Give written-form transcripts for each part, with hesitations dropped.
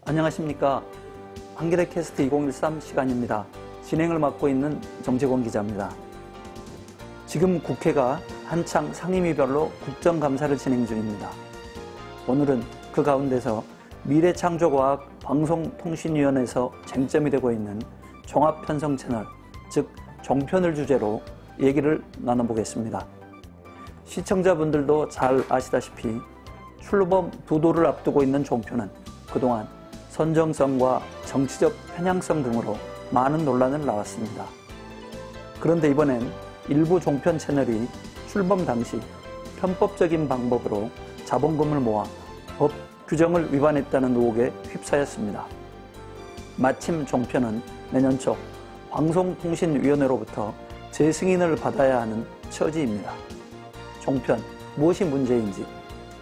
안녕하십니까. 한겨레 캐스트 2013 시간입니다. 진행을 맡고 있는 정재권 기자입니다. 지금 국회가 한창 상임위별로 국정감사를 진행 중입니다. 오늘은 그 가운데서 미래창조과학 방송통신위원회에서 쟁점이 되고 있는 종합편성 채널, 즉 종편을 주제로 얘기를 나눠보겠습니다. 시청자분들도 잘 아시다시피 출범 2도를 앞두고 있는 종편은 그동안 선정성과 정치적 편향성 등으로 많은 논란을 낳았습니다. 그런데 이번엔 일부 종편 채널이 출범 당시 편법적인 방법으로 자본금을 모아 법 규정을 위반했다는 의혹에 휩싸였습니다. 마침 종편은 내년 초 방송통신위원회로부터 재승인을 받아야 하는 처지입니다. 종편 무엇이 문제인지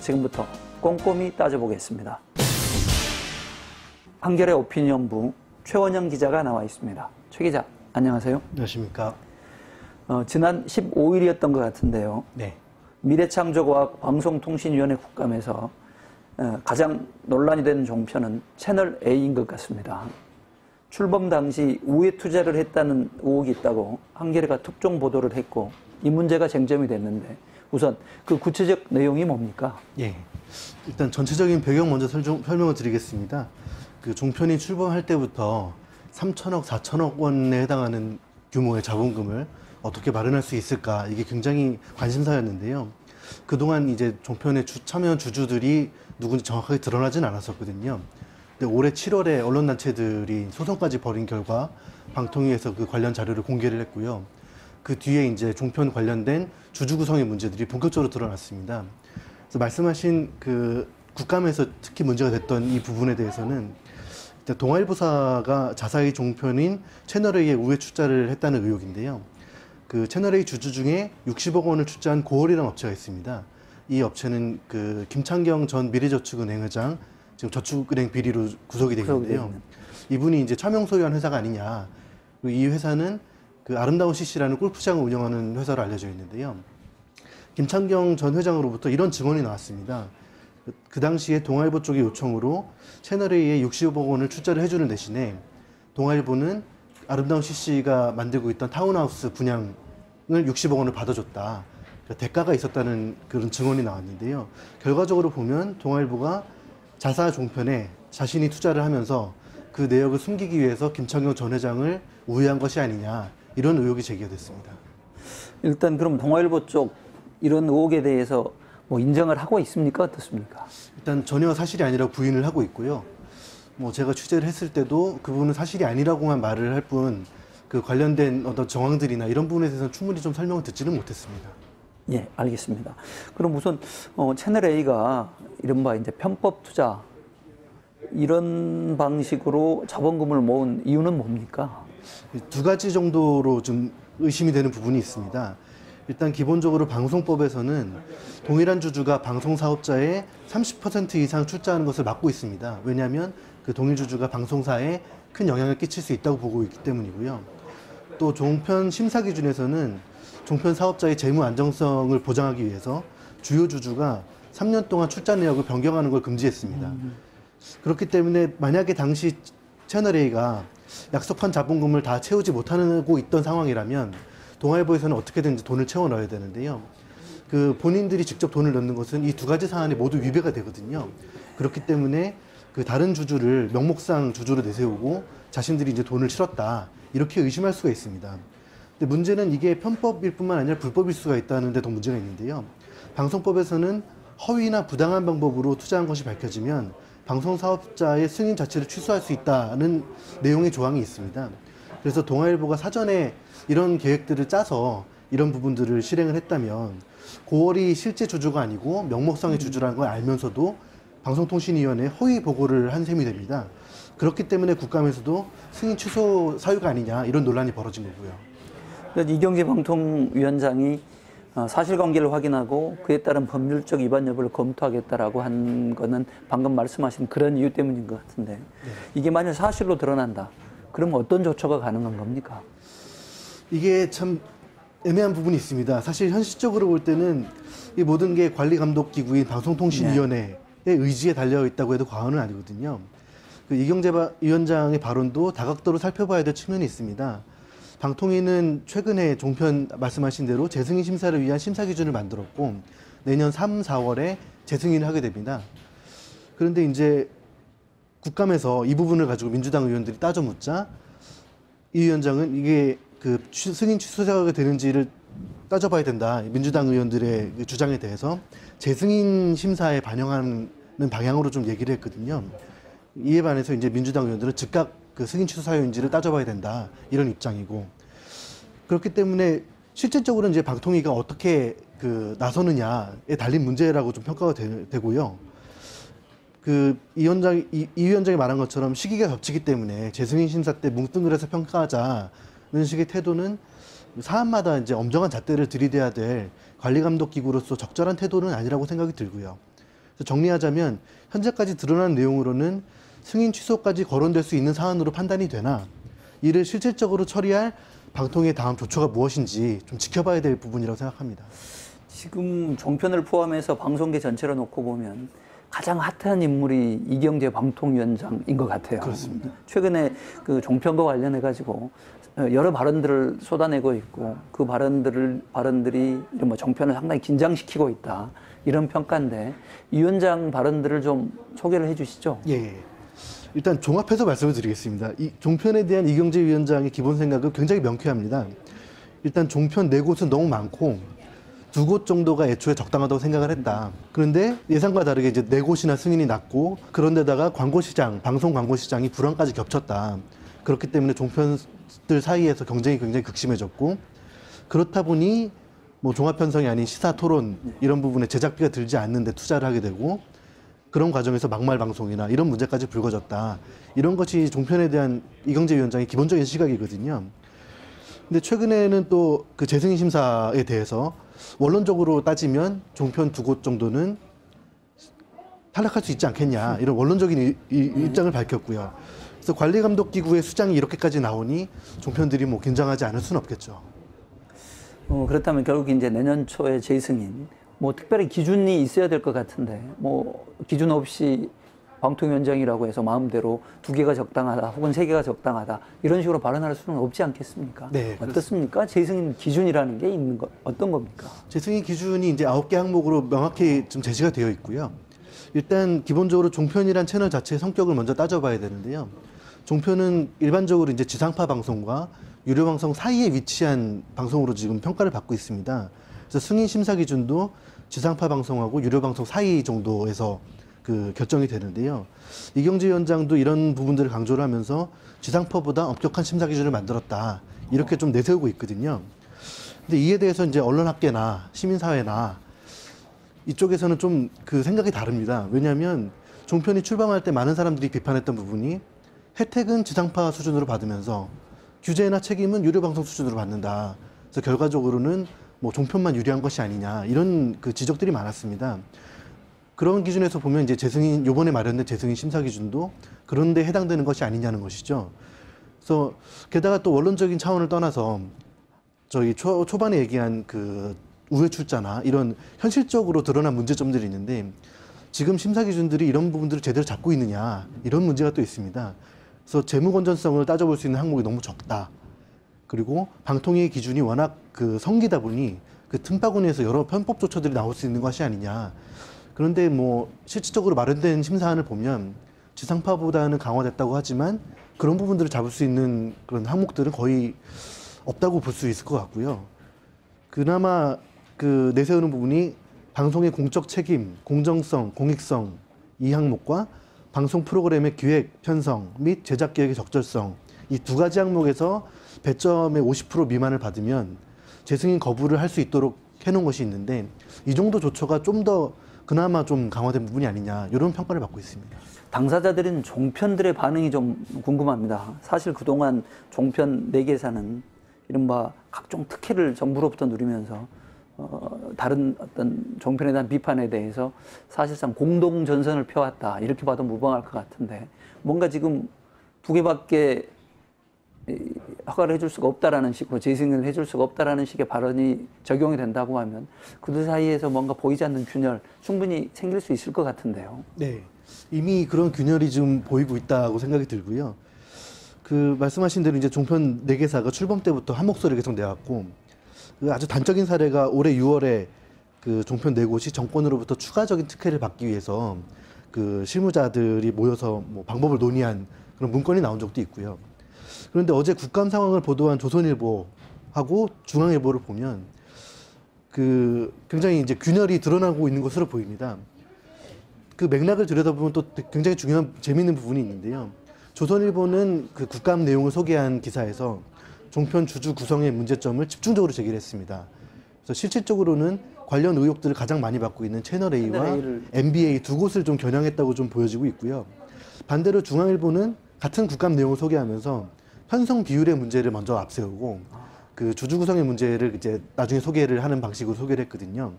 지금부터 꼼꼼히 따져보겠습니다. 한겨레 오피니언부 최원영 기자가 나와 있습니다. 최 기자, 안녕하세요. 안녕하십니까. 지난 15일이었던 것 같은데요. 네. 미래창조과학 방송통신위원회 국감에서 가장 논란이 된 종편은 채널 A인 것 같습니다. 출범 당시 우회 투자를 했다는 의혹이 있다고 한겨레가 특종 보도를 했고 이 문제가 쟁점이 됐는데 우선 그 구체적 내용이 뭡니까? 예. 일단 전체적인 배경 먼저 설명을 드리겠습니다. 그 종편이 출범할 때부터 3천억, 4천억 원에 해당하는 규모의 자본금을 어떻게 마련할 수 있을까 이게 굉장히 관심사였는데요. 그동안 이제 종편에 참여한 주주들이 누군지 정확하게 드러나진 않았었거든요. 근데 올해 7월에 언론단체들이 소송까지 벌인 결과 방통위에서 그 관련 자료를 공개를 했고요. 그 뒤에 이제 종편 관련된 주주 구성의 문제들이 본격적으로 드러났습니다. 그래서 말씀하신 그 국감에서 특히 문제가 됐던 이 부분에 대해서는 동아일보사가 자사의 종편인 채널A에 우회 출자를 했다는 의혹인데요. 그 채널A 주주 중에 60억 원을 출자한 고월이라는 업체가 있습니다. 이 업체는 그 김창경 전 미래저축은행 회장, 지금 저축은행 비리로 구속이 되어 있는데요. 이분이 이제 차명 소유한 회사가 아니냐. 이 회사는 그 아름다운 CC라는 골프장을 운영하는 회사로 알려져 있는데요. 김창경 전 회장으로부터 이런 증언이 나왔습니다. 그 당시에 동아일보 쪽의 요청으로 채널A에 60억 원을 출자를 해주는 대신에 동아일보는 아름다운 CC가 만들고 있던 타운하우스 분양을 60억 원을 받아줬다. 그러니까 대가가 있었다는 그런 증언이 나왔는데요. 결과적으로 보면 동아일보가 자사 종편에 자신이 투자를 하면서 그 내역을 숨기기 위해서 김창경 전 회장을 우회한 것이 아니냐 이런 의혹이 제기가 됐습니다. 일단 그럼 동아일보 쪽 이런 의혹에 대해서 뭐 인정을 하고 있습니까? 어떻습니까? 일단 전혀 사실이 아니라고 부인을 하고 있고요. 뭐 제가 취재를 했을 때도 그 부분은 사실이 아니라고만 말을 할 뿐 그 관련된 어떤 정황들이나 이런 부분에 대해서는 충분히 좀 설명을 듣지는 못했습니다. 예, 알겠습니다. 그럼 우선 채널 A가 이른바 이제 편법 투자 이런 방식으로 자본금을 모은 이유는 뭡니까? 두 가지 정도로 좀 의심이 되는 부분이 있습니다. 일단 기본적으로 방송법에서는 동일한 주주가 방송 사업자의 30% 이상 출자하는 것을 막고 있습니다. 왜냐하면 그 동일 주주가 방송사에 큰 영향을 끼칠 수 있다고 보고 있기 때문이고요. 또 종편 심사 기준에서는 종편 사업자의 재무 안정성을 보장하기 위해서 주요 주주가 3년 동안 출자 내역을 변경하는 걸 금지했습니다. 그렇기 때문에 만약에 당시 채널A가 약속한 자본금을 다 채우지 못하고 있던 상황이라면 동아일보에서는 어떻게든지 돈을 채워 넣어야 되는데요. 그 본인들이 직접 돈을 넣는 것은 이 두 가지 사안이 모두 위배가 되거든요. 그렇기 때문에 그 다른 주주를 명목상 주주로 내세우고 자신들이 이제 돈을 치렀다 이렇게 의심할 수가 있습니다. 근데 문제는 이게 편법일 뿐만 아니라 불법일 수가 있다는 데 더 문제가 있는데요. 방송법에서는 허위나 부당한 방법으로 투자한 것이 밝혀지면 방송사업자의 승인 자체를 취소할 수 있다는 내용의 조항이 있습니다. 그래서 동아일보가 사전에 이런 계획들을 짜서 이런 부분들을 실행을 했다면 고월이 실제 주주가 아니고 명목상의 주주라는 걸 알면서도 방송통신위원회에 허위 보고를 한 셈이 됩니다. 그렇기 때문에 국감에서도 승인 취소 사유가 아니냐 이런 논란이 벌어진 거고요. 이경재 방통위원장이 사실관계를 확인하고 그에 따른 법률적 위반 여부를 검토하겠다라고 한 거는 방금 말씀하신 그런 이유 때문인 것 같은데 네. 이게 만약 사실로 드러난다. 그러면 어떤 조처가 가능한 겁니까? 이게 참 애매한 부분이 있습니다. 사실 현실적으로 볼 때는 이 모든 게 관리감독기구인 방송통신위원회의 의지에 달려 있다고 해도 과언은 아니거든요. 그 이경재 위원장의 발언도 다각도로 살펴봐야 될 측면이 있습니다. 방통위는 최근에 종편 말씀하신 대로 재승인 심사를 위한 심사 기준을 만들었고 내년 3, 4월에 재승인을 하게 됩니다. 그런데 이제 국감에서 이 부분을 가지고 민주당 의원들이 따져 묻자 이 위원장은 이게 그 승인 취소가 되는지를 따져봐야 된다. 민주당 의원들의 그 주장에 대해서 재승인 심사에 반영하는 방향으로 좀 얘기를 했거든요. 이에 반해서 이제 민주당 의원들은 즉각 그 승인 취소 사유인지를 따져봐야 된다. 이런 입장이고. 그렇기 때문에 실질적으로 이제 방통위가 어떻게 그 나서느냐에 달린 문제라고 좀 평가가 되고요. 그 이 위원장이 말한 것처럼 시기가 겹치기 때문에 재승인 심사 때 뭉뚱그려서 평가하자는 식의 태도는 사안마다 이제 엄정한 잣대를 들이대야 될 관리감독 기구로서 적절한 태도는 아니라고 생각이 들고요. 그래서 정리하자면 현재까지 드러난 내용으로는 승인 취소까지 거론될 수 있는 사안으로 판단이 되나 이를 실질적으로 처리할 방통위의 다음 조처가 무엇인지 좀 지켜봐야 될 부분이라고 생각합니다. 지금 종편을 포함해서 방송계 전체로 놓고 보면 가장 핫한 인물이 이경재 방통위원장인 것 같아요. 그렇습니다. 최근에 그 종편과 관련해 가지고 여러 발언들을 쏟아내고 있고 그 발언들이 뭐 종편을 상당히 긴장시키고 있다 이런 평가인데 이 위원장 발언들을 좀 소개를 해주시죠. 예. 일단 종합해서 말씀을 드리겠습니다. 이 종편에 대한 이경재 위원장의 기본 생각은 굉장히 명쾌합니다. 일단 종편 4곳은 너무 많고 2곳 정도가 애초에 적당하다고 생각을 했다. 그런데 예상과 다르게 이제 4곳이나 승인이 났고 그런데다가 광고시장, 방송 광고시장이 불황까지 겹쳤다. 그렇기 때문에 종편들 사이에서 경쟁이 굉장히 극심해졌고 그렇다 보니 뭐 종합편성이 아닌 시사토론 이런 부분에 제작비가 들지 않는데 투자를 하게 되고 그런 과정에서 막말 방송이나 이런 문제까지 불거졌다. 이런 것이 종편에 대한 이경재 위원장의 기본적인 시각이거든요. 근데 최근에는 또 그 재승인 심사에 대해서 원론적으로 따지면 종편 2곳 정도는 탈락할 수 있지 않겠냐 이런 원론적인 입장을 밝혔고요. 그래서 관리감독기구의 수장이 이렇게까지 나오니 종편들이 뭐 긴장하지 않을 수는 없겠죠. 그렇다면 결국 이제 내년 초에 재승인 뭐 특별히 기준이 있어야 될 것 같은데 뭐 기준 없이 방통위원장이라고 해서 마음대로 2개가 적당하다 혹은 3개가 적당하다 이런 식으로 발언할 수는 없지 않겠습니까? 네, 어떻습니까? 재승인 기준이라는 게 있는 것 어떤 겁니까? 재승인 기준이 이제 9개 항목으로 명확히 좀 제시가 되어 있고요. 일단 기본적으로 종편이란 채널 자체의 성격을 먼저 따져봐야 되는데요. 종편은 일반적으로 이제 지상파 방송과 유료 방송 사이에 위치한 방송으로 지금 평가를 받고 있습니다. 그래서 승인 심사 기준도 지상파 방송하고 유료 방송 사이 정도에서 그 결정이 되는데요. 이경재 위원장도 이런 부분들을 강조를 하면서 지상파보다 엄격한 심사 기준을 만들었다. 이렇게 좀 내세우고 있거든요. 근데 이에 대해서 이제 언론학계나 시민사회나 이쪽에서는 좀 그 생각이 다릅니다. 왜냐하면 종편이 출범할 때 많은 사람들이 비판했던 부분이 혜택은 지상파 수준으로 받으면서 규제나 책임은 유료 방송 수준으로 받는다. 그래서 결과적으로는 뭐 종편만 유리한 것이 아니냐 이런 그 지적들이 많았습니다. 그런 기준에서 보면 이제 재승인 요번에 마련된 재승인 심사 기준도 그런데 해당되는 것이 아니냐는 것이죠. 그래서 게다가 또 원론적인 차원을 떠나서 저희 초반에 얘기한 그 우회 출자나 이런 현실적으로 드러난 문제점들이 있는데 지금 심사 기준들이 이런 부분들을 제대로 잡고 있느냐 이런 문제가 또 있습니다. 그래서 재무 건전성을 따져볼 수 있는 항목이 너무 적다. 그리고 방통위 기준이 워낙 그 성기다 보니 그 틈바구니에서 여러 편법 조처들이 나올 수 있는 것이 아니냐. 그런데 뭐 실질적으로 마련된 심사안을 보면 지상파보다는 강화됐다고 하지만 그런 부분들을 잡을 수 있는 그런 항목들은 거의 없다고 볼 수 있을 것 같고요. 그나마 그 내세우는 부분이 방송의 공적 책임, 공정성, 공익성 이 항목과 방송 프로그램의 기획, 편성 및 제작 계획의 적절성 이 2가지 항목에서 배점의 50% 미만을 받으면 재승인 거부를 할 수 있도록 해놓은 것이 있는데 이 정도 조처가 좀 더 그나마 좀 강화된 부분이 아니냐 이런 평가를 받고 있습니다. 당사자들은 종편들의 반응이 좀 궁금합니다. 사실 그동안 종편 4개사는 이른바 각종 특혜를 정부로부터 누리면서 다른 어떤 종편에 대한 비판에 대해서 사실상 공동 전선을 펴왔다 이렇게 봐도 무방할 것 같은데 뭔가 지금 2개밖에 허가를 해줄 수가 없다라는 식으로 재승인을 해줄 수가 없다라는 식의 발언이 적용이 된다고 하면 그들 사이에서 뭔가 보이지 않는 균열 충분히 생길 수 있을 것 같은데요. 네. 이미 그런 균열이 좀 보이고 있다고 생각이 들고요. 그 말씀하신 대로 이제 종편 4개사가 출범 때부터 한 목소리 계속 내왔고, 그 아주 단적인 사례가 올해 6월에 그 종편 4곳이 정권으로부터 추가적인 특혜를 받기 위해서 그 실무자들이 모여서 뭐 방법을 논의한 그런 문건이 나온 적도 있고요. 그런데 어제 국감 상황을 보도한 조선일보하고 중앙일보를 보면 그 굉장히 이제 균열이 드러나고 있는 것으로 보입니다. 그 맥락을 들여다보면 또 굉장히 중요한 재미있는 부분이 있는데요. 조선일보는 그 국감 내용을 소개한 기사에서 종편 주주 구성의 문제점을 집중적으로 제기를 했습니다. 그래서 실질적으로는 관련 의혹들을 가장 많이 받고 있는 채널A와 MBA 두 곳을 좀 겨냥했다고 좀 보여지고 있고요. 반대로 중앙일보는 같은 국감 내용을 소개하면서 편성 비율의 문제를 먼저 앞세우고 그 주주 구성의 문제를 이제 나중에 소개를 하는 방식으로 소개를 했거든요.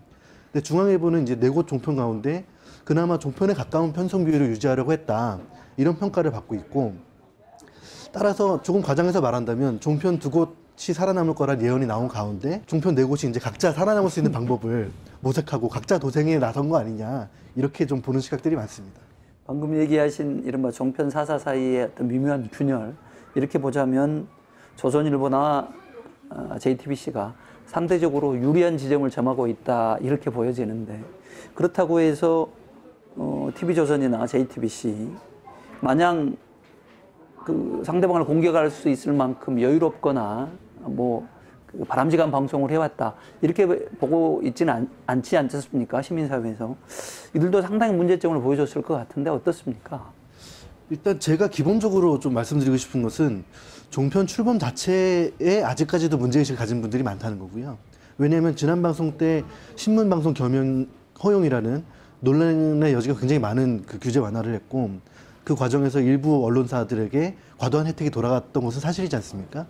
근데 중앙일보는 이제 4곳 종편 가운데 그나마 종편에 가까운 편성 비율을 유지하려고 했다. 이런 평가를 받고 있고, 따라서 조금 과장해서 말한다면 종편 2곳이 살아남을 거란 예언이 나온 가운데 종편 4곳이 이제 각자 살아남을 수 있는 방법을 모색하고 각자 도생에 나선 거 아니냐, 이렇게 좀 보는 시각들이 많습니다. 방금 얘기하신 이른바 종편 4사 사이의 어떤 미묘한 균열, 이렇게 보자면 조선일보나 JTBC가 상대적으로 유리한 지점을 점하고 있다, 이렇게 보여지는데, 그렇다고 해서 TV조선이나 JTBC 마냥 그 상대방을 공격할 수 있을 만큼 여유롭거나 그 바람직한 방송을 해왔다, 이렇게 보고 있지는 않지 않습니까? 시민사회에서 이들도 상당히 문제점을 보여줬을 것 같은데 어떻습니까? 일단 제가 기본적으로 좀 말씀드리고 싶은 것은 종편 출범 자체에 아직까지도 문제의식을 가진 분들이 많다는 거고요. 왜냐하면 지난 방송 때 신문방송 겸용 허용이라는 논란의 여지가 굉장히 많은 그 규제 완화를 했고, 그 과정에서 일부 언론사들에게 과도한 혜택이 돌아갔던 것은 사실이지 않습니까?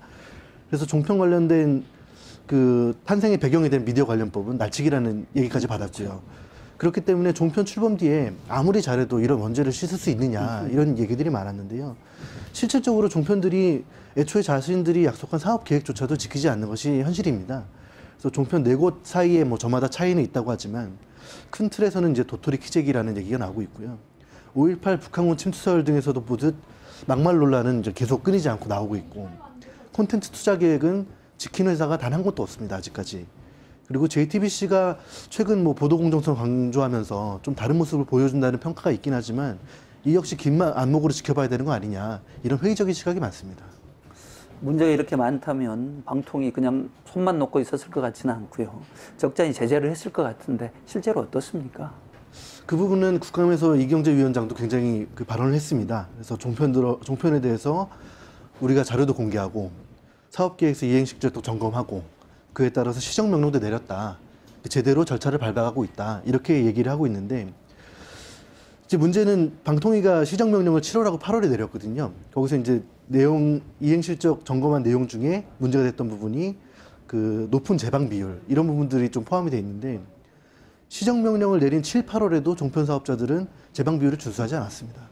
그래서 종편 관련된 그 탄생의 배경이 된 미디어 관련법은 날치기라는 얘기까지 받았고요. 그렇기 때문에 종편 출범 뒤에 아무리 잘해도 이런 원죄를 씻을 수 있느냐, 이런 얘기들이 많았는데요. 실질적으로 종편들이 애초에 자신들이 약속한 사업 계획조차도 지키지 않는 것이 현실입니다. 그래서 종편 4곳 사이에 뭐 저마다 차이는 있다고 하지만 큰 틀에서는 이제 도토리 키재기라는 얘기가 나오고 있고요. 5.18 북한군 침투설 등에서도 보듯 막말 논란은 이제 계속 끊이지 않고 나오고 있고, 콘텐츠 투자 계획은 지킨 회사가 단 한 곳도 없습니다, 아직까지. 그리고 JTBC가 최근 뭐 보도 공정성을 강조하면서 좀 다른 모습을 보여준다는 평가가 있긴 하지만 이 역시 긴 안목으로 지켜봐야 되는 거 아니냐, 이런 회의적인 시각이 많습니다. 문제가 이렇게 많다면 방통이 그냥 손만 놓고 있었을 것 같지는 않고요. 적잖이 제재를 했을 것 같은데 실제로 어떻습니까? 그 부분은 국감에서 이경재 위원장도 굉장히 그 발언을 했습니다. 그래서 종편에 대해서 우리가 자료도 공개하고 사업계획서 이행실적도 점검하고 그에 따라서 시정명령도 내렸다. 제대로 절차를 밟아가고 있다. 이렇게 얘기를 하고 있는데, 이제 문제는 방통위가 시정명령을 7월하고 8월에 내렸거든요. 거기서 이제 이행실적 점검한 내용 중에 문제가 됐던 부분이 그 높은 재방 비율, 이런 부분들이 좀 포함이 돼 있는데, 시정명령을 내린 7, 8월에도 종편 사업자들은 재방 비율을 준수하지 않았습니다.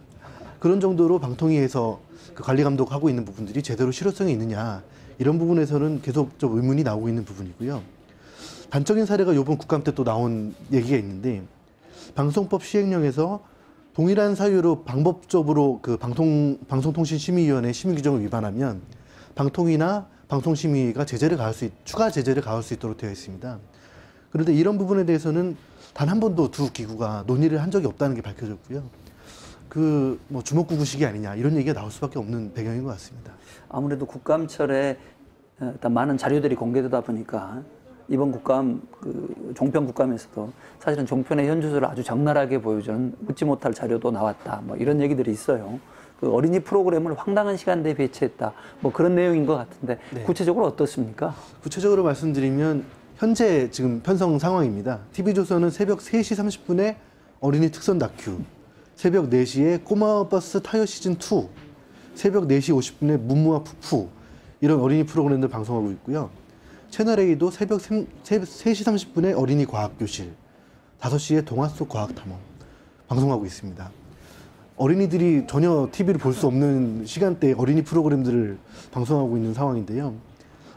그런 정도로 방통위에서 그 관리 감독하고 있는 부분들이 제대로 실효성이 있느냐, 이런 부분에서는 계속 좀 의문이 나오고 있는 부분이고요. 단적인 사례가 이번 국감 때 또 나온 얘기가 있는데, 방송법 시행령에서 동일한 사유로 방법적으로 그 방송통신심의위원회 심의 규정을 위반하면 방통위나 방송심의위가 추가 제재를 가할 수 있도록 되어 있습니다. 그런데 이런 부분에 대해서는 단 한 번도 두 기구가 논의를 한 적이 없다는 게 밝혀졌고요. 그 뭐 주먹구구식이 아니냐, 이런 얘기가 나올 수밖에 없는 배경인 것 같습니다. 아무래도 국감철에 일단 많은 자료들이 공개되다 보니까 이번 국감, 종편 국감에서도 사실은 종편의 현주소를 아주 적나라하게 보여주는 묻지 못할 자료도 나왔다, 뭐 이런 얘기들이 있어요. 그 어린이 프로그램을 황당한 시간대에 배치했다, 뭐 그런 내용인 것 같은데, 네. 구체적으로 어떻습니까? 구체적으로 말씀드리면 현재 지금 편성 상황입니다. TV조선은 새벽 3시 30분에 어린이 특선 다큐, 새벽 4시에 꼬마버스 타요 시즌2, 새벽 4시 50분에 문무와 푸푸, 이런 어린이 프로그램들 방송하고 있고요. 채널A도 새벽 3시 30분에 어린이 과학교실, 5시에 동화 속 과학탐험 방송하고 있습니다. 어린이들이 전혀 TV를 볼 수 없는 시간대에 어린이 프로그램들을 방송하고 있는 상황인데요.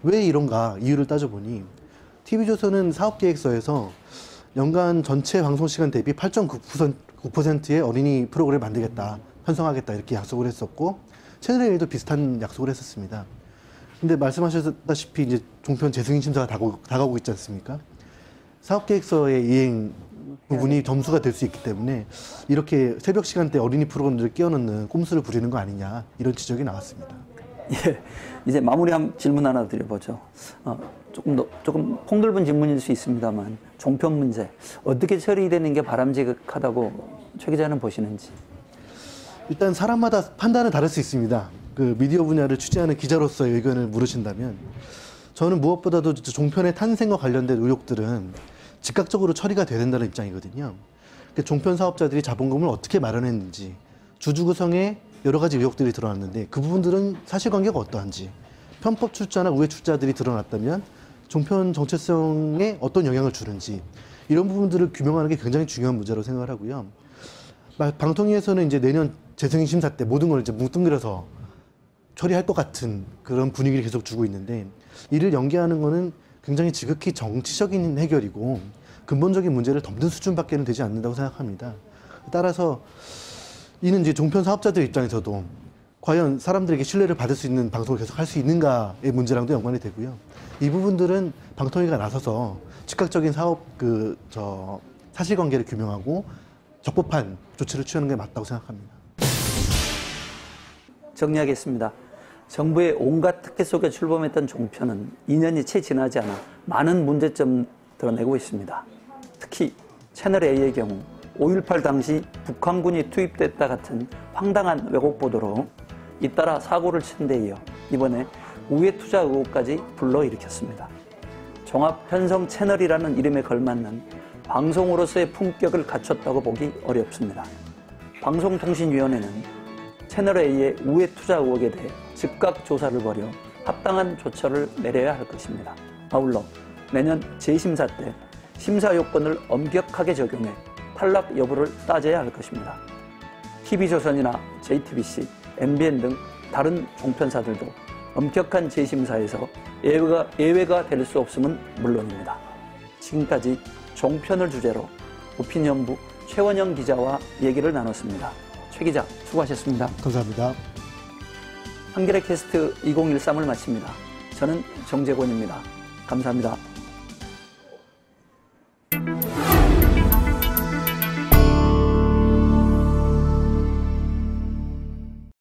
왜 이런가 이유를 따져보니, TV조선은 사업계획서에서 연간 전체 방송시간 대비 9%의 어린이 프로그램 만들겠다, 편성하겠다 이렇게 약속을 했었고 채널A도 비슷한 약속을 했었습니다. 근데 말씀하셨다시피 이제 종편 재승인 심사가 다가오고 있지 않습니까? 사업계획서의 이행 부분이 점수가 될 수 있기 때문에 이렇게 새벽 시간대 어린이 프로그램들을 끼워넣는 꼼수를 부리는 거 아니냐 이런 지적이 나왔습니다. 예, 이제 마무리한 질문 하나 드려보죠. 조금 폭넓은 질문일 수 있습니다만 종편 문제 어떻게 처리되는 게 바람직하다고 최 기자는 보시는지. 일단 사람마다 판단은 다를 수 있습니다. 그 미디어 분야를 취재하는 기자로서의 의견을 물으신다면 저는 무엇보다도 종편의 탄생과 관련된 의혹들은 즉각적으로 처리가 돼야 된다는 입장이거든요. 종편 사업자들이 자본금을 어떻게 마련했는지 주주 구성에 여러 가지 의혹들이 드러났는데 그 부분들은 사실관계가 어떠한지 편법 출자나 우회 출자들이 드러났다면 종편 정체성에 어떤 영향을 주는지 이런 부분들을 규명하는 게 굉장히 중요한 문제라고 생각을 하고요. 방통위에서는 이제 내년 재승인 심사 때 모든 걸 이제 뭉뚱그려서 처리할 것 같은 그런 분위기를 계속 주고 있는데 이를 연기하는 거는 굉장히 지극히 정치적인 해결이고 근본적인 문제를 덮는 수준밖에는 되지 않는다고 생각합니다. 따라서 이는 이제 종편 사업자들 입장에서도 과연 사람들에게 신뢰를 받을 수 있는 방송을 계속 할 수 있는가의 문제랑도 연관이 되고요. 이 부분들은 방통위가 나서서 즉각적인 사실관계를 규명하고 적법한 조치를 취하는 게 맞다고 생각합니다. 정리하겠습니다. 정부의 온갖 특혜 속에 출범했던 종편은 2년이 채 지나지 않아 많은 문제점 드러내고 있습니다. 특히 채널A의 경우 5.18 당시 북한군이 투입됐다 같은 황당한 왜곡 보도로 잇따라 사고를 친 데 이어 이번에 우회 투자 의혹까지 불러일으켰습니다. 종합 편성 채널이라는 이름에 걸맞는 방송으로서의 품격을 갖췄다고 보기 어렵습니다. 방송통신위원회는 채널A의 우회 투자 의혹에 대해 즉각 조사를 벌여 합당한 조처를 내려야 할 것입니다. 아울러 내년 재심사 때 심사 요건을 엄격하게 적용해 탈락 여부를 따져야 할 것입니다. TV조선이나 JTBC, MBN 등 다른 종편사들도 엄격한 재심사에서 예외가 될 수 없음은 물론입니다. 지금까지 종편을 주제로 오피니언부 최원영 기자와 얘기를 나눴습니다. 최 기자 수고하셨습니다. 감사합니다. 한겨레 캐스트 2013을 마칩니다. 저는 정재권입니다. 감사합니다.